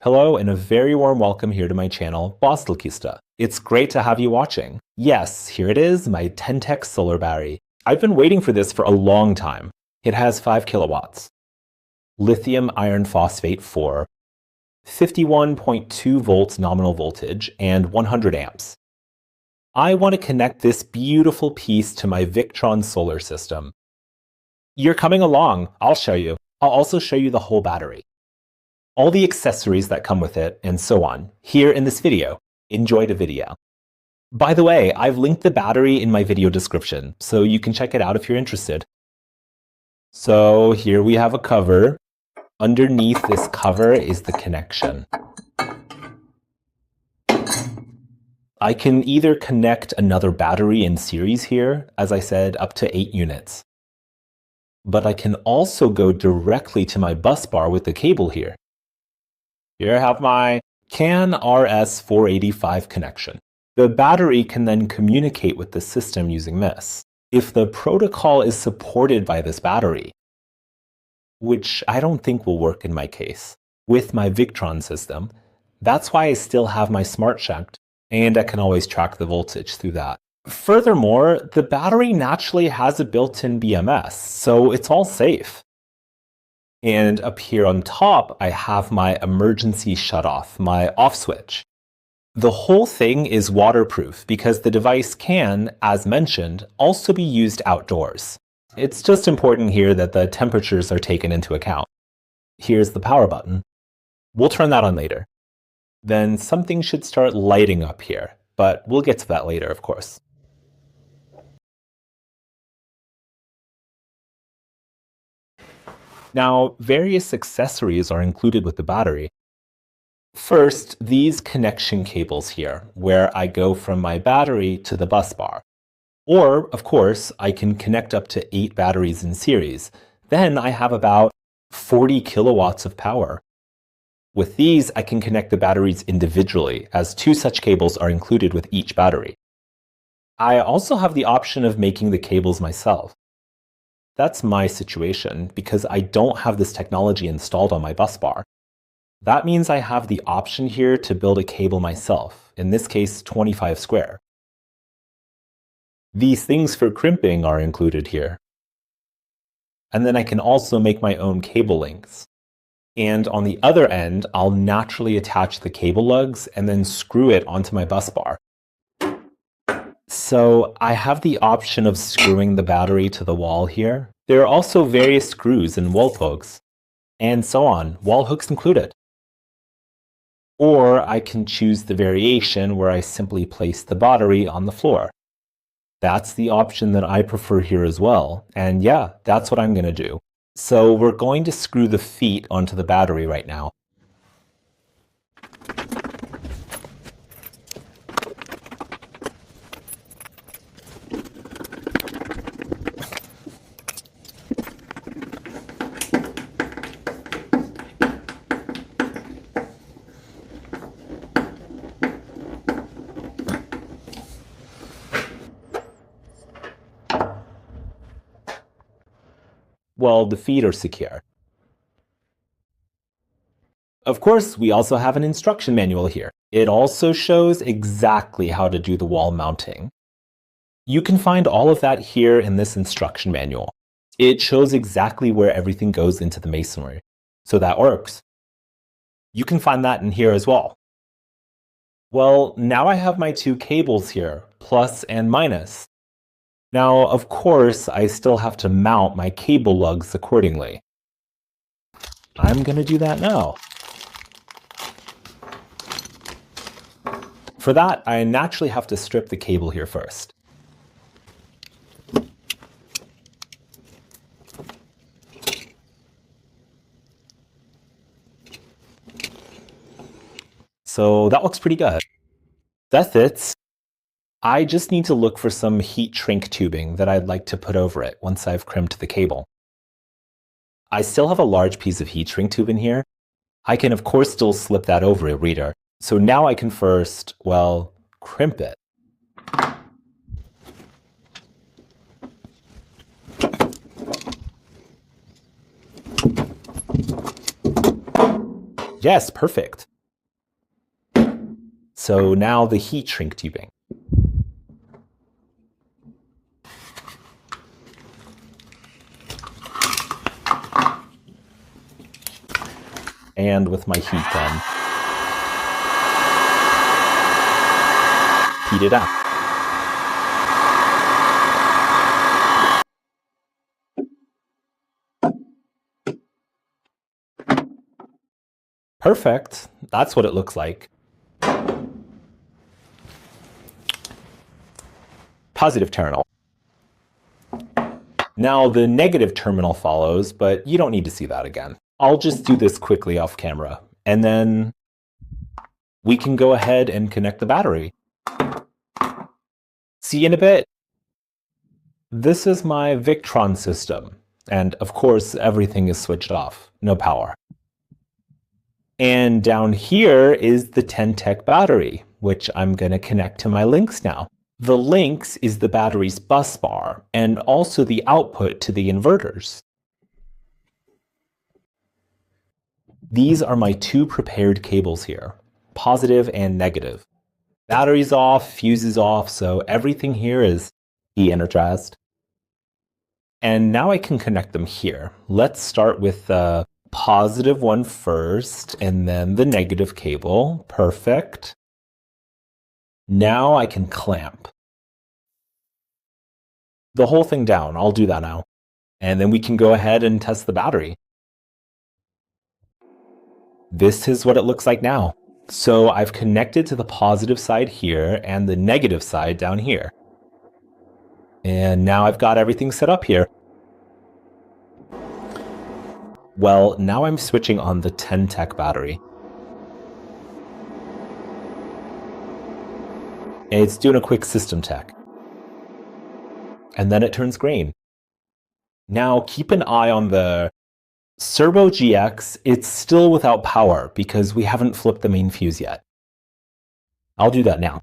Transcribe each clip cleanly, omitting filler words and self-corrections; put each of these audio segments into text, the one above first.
Hello and a very warm welcome here to my channel, Bostelkista. It's great to have you watching. Yes, here it is, my TENTEK solar battery. I've been waiting for this for a long time. It has 5 kilowatts. Lithium iron phosphate 4, 51.2 volts nominal voltage, and 100 amps. I want to connect this beautiful piece to my Victron solar system. You're coming along, I'll show you. I'll also show you the whole battery, all the accessories that come with it, and so on, here in this video. Enjoy the video. By the way, I've linked the battery in my video description, so you can check it out if you're interested. So here we have a cover. Underneath this cover is the connection. I can either connect another battery in series here, as I said, up to 8 units. But I can also go directly to my bus bar with the cable here. Here I have my CAN RS485 connection. The battery can then communicate with the system using this. If the protocol is supported by this battery, which I don't think will work in my case, with my Victron system, that's why I still have my SmartShunt, and I can always track the voltage through that. Furthermore, the battery naturally has a built-in BMS, so it's all safe. And up here on top, I have my emergency shutoff, my off switch. The whole thing is waterproof because the device can, as mentioned, also be used outdoors. It's just important here that the temperatures are taken into account. Here's the power button. We'll turn that on later. Then something should start lighting up here, but we'll get to that later, of course. Now, various accessories are included with the battery. First, these connection cables here, where I go from my battery to the bus bar. Or, of course, I can connect up to 8 batteries in series. Then I have about 40 kilowatts of power. With these, I can connect the batteries individually, as 2 such cables are included with each battery. I also have the option of making the cables myself. That's my situation because I don't have this technology installed on my bus bar. That means I have the option here to build a cable myself, in this case 25 square. These things for crimping are included here. And then I can also make my own cable lengths. And on the other end, I'll naturally attach the cable lugs and then screw it onto my bus bar. So I have the option of screwing the battery to the wall here. There are also various screws and wall hooks, and so on, wall hooks included. Or I can choose the variation where I simply place the battery on the floor. That's the option that I prefer here as well, and yeah, that's what I'm going to do. So we're going to screw the feet onto the battery right now. Well, the feet are secure. Of course, we also have an instruction manual here. It also shows exactly how to do the wall mounting. You can find all of that here in this instruction manual. It shows exactly where everything goes into the masonry, so that works. You can find that in here as well. Well, now I have my 2 cables here, plus and minus. Now, of course, I still have to mount my cable lugs accordingly. I'm going to do that now. For that, I naturally have to strip the cable here first. So that looks pretty good. That fits. I just need to look for some heat shrink tubing that I'd like to put over it once I've crimped the cable. I still have a large piece of heat shrink tube in here. I can of course still slip that over a reader. So now I can first, well, crimp it. Yes, perfect. So now the heat shrink tubing. And with my heat gun, heat it up. Perfect. That's what it looks like. Positive terminal. Now the negative terminal follows, but you don't need to see that again. I'll just do this quickly off camera, and then we can go ahead and connect the battery. See you in a bit. This is my Victron system, and of course everything is switched off, no power. And down here is the TENTEK battery, which I'm going to connect to my links now. The links is the battery's bus bar and also the output to the inverters. These are my two prepared cables here, positive and negative. Battery's off, fuse is off, so everything here is de-energized. And now I can connect them here. Let's start with the positive one first, and then the negative cable. Perfect. Now I can clamp the whole thing down. I'll do that now. And then we can go ahead and test the battery. This is what it looks like now. So I've connected to the positive side here and the negative side down here. And now I've got everything set up here. Well, now I'm switching on the TENTEK battery. It's doing a quick system check. And then it turns green. Now keep an eye on the Servo GX. It's still without power because we haven't flipped the main fuse yet. I'll do that now.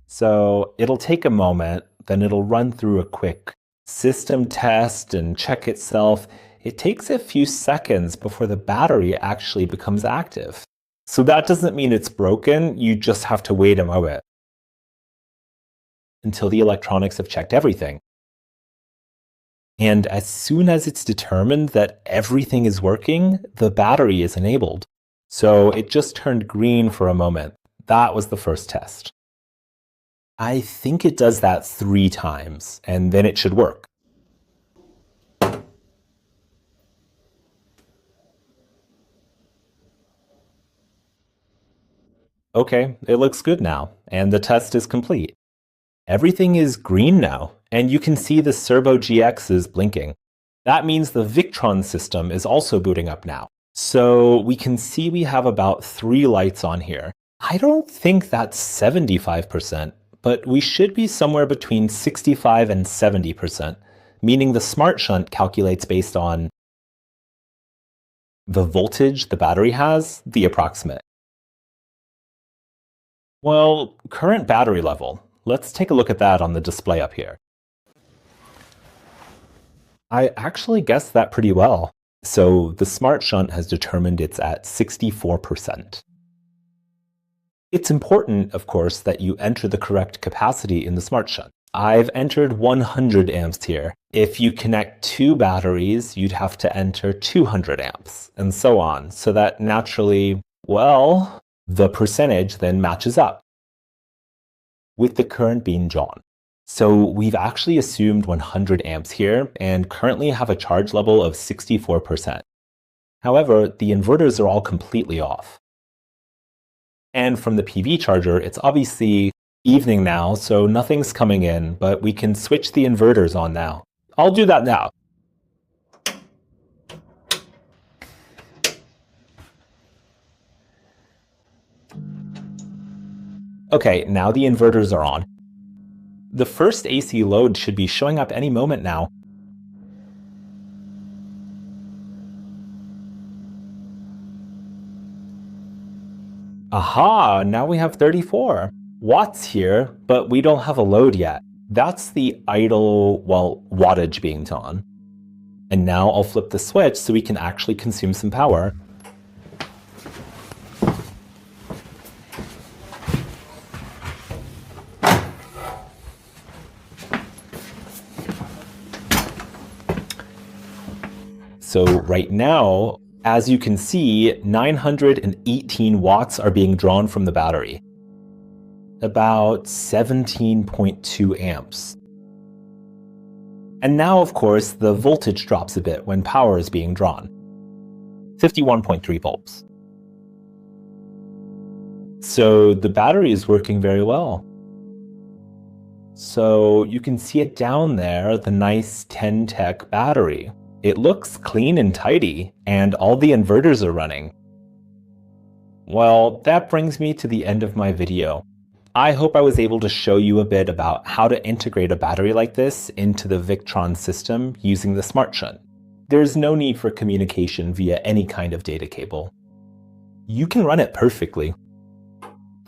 So it'll take a moment, then it'll run through a quick system test and check itself. It takes a few seconds before the battery actually becomes active. So that doesn't mean it's broken, you just have to wait a moment until the electronics have checked everything. And as soon as it's determined that everything is working, the battery is enabled. So it just turned green for a moment. That was the first test. I think it does that 3 times, and then it should work. Okay, it looks good now, and the test is complete. Everything is green now, and you can see the Servo GX is blinking. That means the Victron system is also booting up now. So we can see we have about 3 lights on here. I don't think that's 75%, but we should be somewhere between 65 and 70%, meaning the SmartShunt calculates based on the voltage the battery has, the approximate. Well, current battery level. Let's take a look at that on the display up here. I actually guessed that pretty well. So the SmartShunt has determined it's at 64%. It's important, of course, that you enter the correct capacity in the SmartShunt. I've entered 100 amps here. If you connect 2 batteries, you'd have to enter 200 amps, and so on, so that naturally, well, the percentage then matches up with the current being drawn. So we've actually assumed 100 amps here and currently have a charge level of 64%. However, the inverters are all completely off. And from the PV charger, it's obviously evening now, so nothing's coming in, but we can switch the inverters on now. I'll do that now. Okay, now the inverters are on. The first AC load should be showing up any moment now. Aha, now we have 34 watts here, but we don't have a load yet. That's the idle, well, wattage being on. And now I'll flip the switch so we can actually consume some power. So right now, as you can see, 918 watts are being drawn from the battery. About 17.2 amps. And now, of course, the voltage drops a bit when power is being drawn. 51.3 volts. So the battery is working very well. So you can see it down there, the nice TENTEK battery. It looks clean and tidy, and all the inverters are running. Well, that brings me to the end of my video. I hope I was able to show you a bit about how to integrate a battery like this into the Victron system using the SmartShunt. There's no need for communication via any kind of data cable. You can run it perfectly.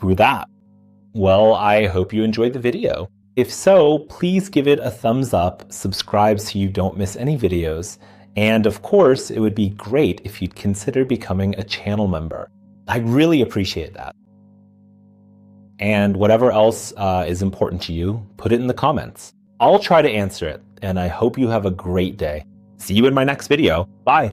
Through that. Well, I hope you enjoyed the video. If so, please give it a thumbs up, subscribe so you don't miss any videos, and of course, it would be great if you'd consider becoming a channel member. I'd really appreciate that. And whatever else is important to you, put it in the comments. I'll try to answer it, and I hope you have a great day. See you in my next video. Bye.